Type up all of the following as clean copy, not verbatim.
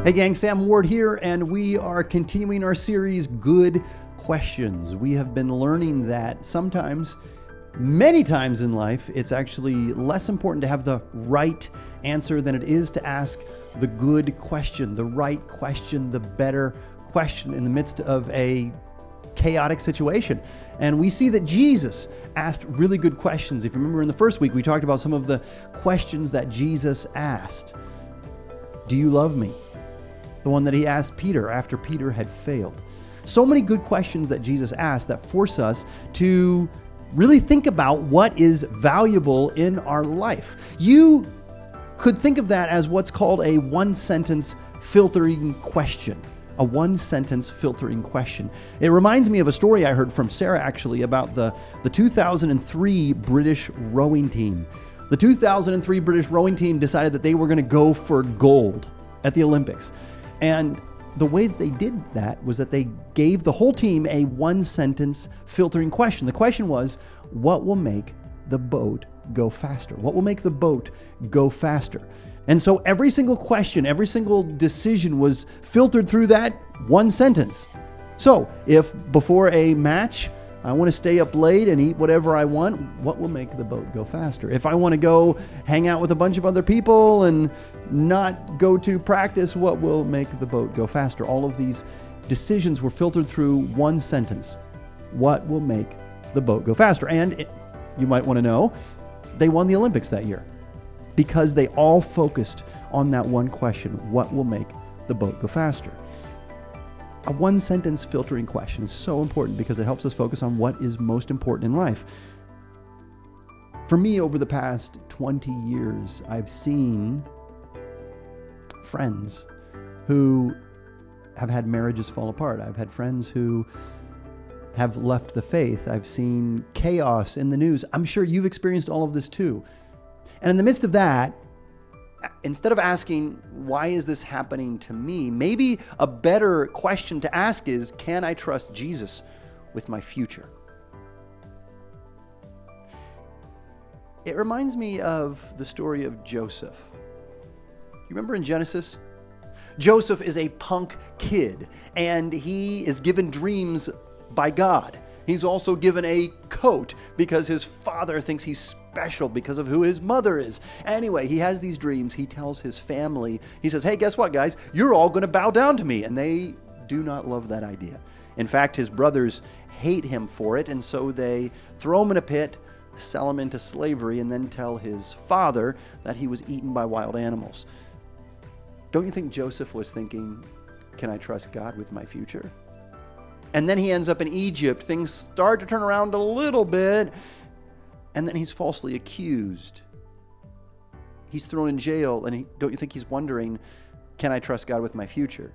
Hey gang, Sam Ward here, and we are continuing our series, Good Questions. We have been learning that sometimes, many times in life, it's actually less important to have the right answer than it is to ask the good question, the right question, the better question in the midst of a chaotic situation. And we see that Jesus asked really good questions. If you remember in the first week, we talked about some of the questions that Jesus asked. Do you love me? The one that he asked Peter after Peter had failed. So many good questions that Jesus asked that force us to really think about what is valuable in our life. You could think of that as what's called a one-sentence filtering question. A one-sentence filtering question. It reminds me of a story I heard from Sarah actually about the 2003 British rowing team. The 2003 British rowing team decided that they were going to go for gold at the Olympics. And the way that they did that was that they gave the whole team a one-sentence filtering question. The question was, what will make the boat go faster? What will make the boat go faster? And so every single question, every single decision was filtered through that one sentence. So if before a match, I want to stay up late and eat whatever I want, what will make the boat go faster? If I want to go hang out with a bunch of other people and not go to practice, what will make the boat go faster? All of these decisions were filtered through one sentence. What will make the boat go faster? And you might want to know, they won the Olympics that year because they all focused on that one question. What will make the boat go faster? A one-sentence filtering question is so important because it helps us focus on what is most important in life. For me, over the past 20 years, I've seen friends who have had marriages fall apart. I've had friends who have left the faith. I've seen chaos in the news. I'm sure you've experienced all of this too. And in the midst of that, instead of asking, why is this happening to me? Maybe a better question to ask is, can I trust Jesus with my future? It reminds me of the story of Joseph. You remember in Genesis? Joseph is a punk kid, and he is given dreams by God. He's also given a coat because his father thinks he's special because of who his mother is. Anyway, he has these dreams. He tells his family, he says, hey, guess what, guys? You're all going to bow down to me. And they do not love that idea. In fact, his brothers hate him for it. And so they throw him in a pit, sell him into slavery, and then tell his father that he was eaten by wild animals. Don't you think Joseph was thinking, can I trust God with my future? And then he ends up in Egypt. Things start to turn around a little bit. And then he's falsely accused. He's thrown in jail. And don't you think he's wondering, can I trust God with my future?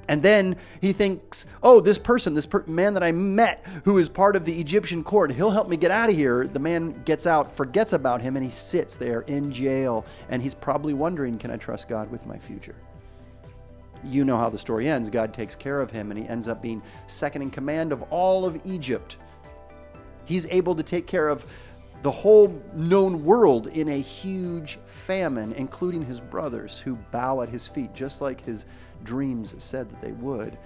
And then he thinks, oh, this man that I met who is part of the Egyptian court, he'll help me get out of here. The man gets out, forgets about him, and he sits there in jail. And he's probably wondering, can I trust God with my future? You know how the story ends. God takes care of him, and he ends up being second in command of all of Egypt. He's able to take care of the whole known world in a huge famine, including his brothers who bow at his feet, just like his dreams said that they would.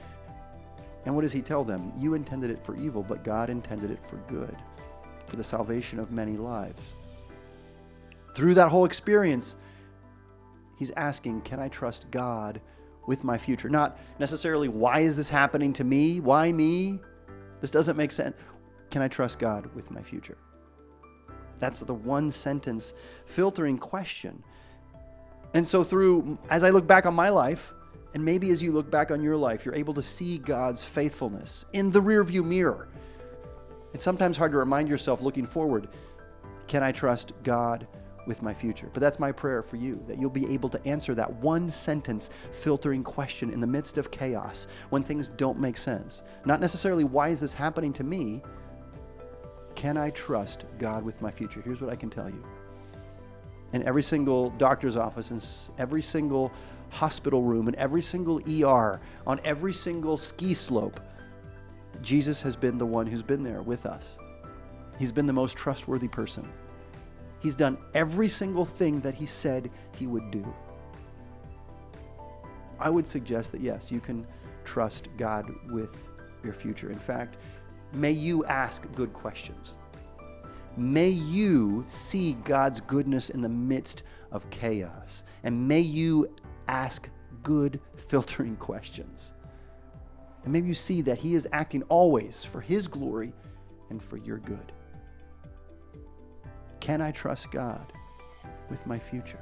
And what does he tell them? You intended it for evil, but God intended it for good, for the salvation of many lives. Through that whole experience, he's asking, can I trust God with my future? Not necessarily, why is this happening to me? Why me? This doesn't make sense. Can I trust God with my future? That's the one sentence filtering question. And so as I look back on my life, and maybe as you look back on your life, you're able to see God's faithfulness in the rearview mirror. It's sometimes hard to remind yourself looking forward, can I trust God with my future? But that's my prayer for you, that you'll be able to answer that one sentence filtering question in the midst of chaos when things don't make sense. Not necessarily, why is this happening to me? Can I trust God with my future? Here's what I can tell you. In every single doctor's office, in every single hospital room, in every single ER, on every single ski slope, Jesus has been the one who's been there with us. He's been the most trustworthy person. He's done every single thing that he said he would do. I would suggest that yes, you can trust God with your future. In fact, may you ask good questions. May you see God's goodness in the midst of chaos. And may you ask good filtering questions. And maybe you see that He is acting always for His glory and for your good. Can I trust God with my future?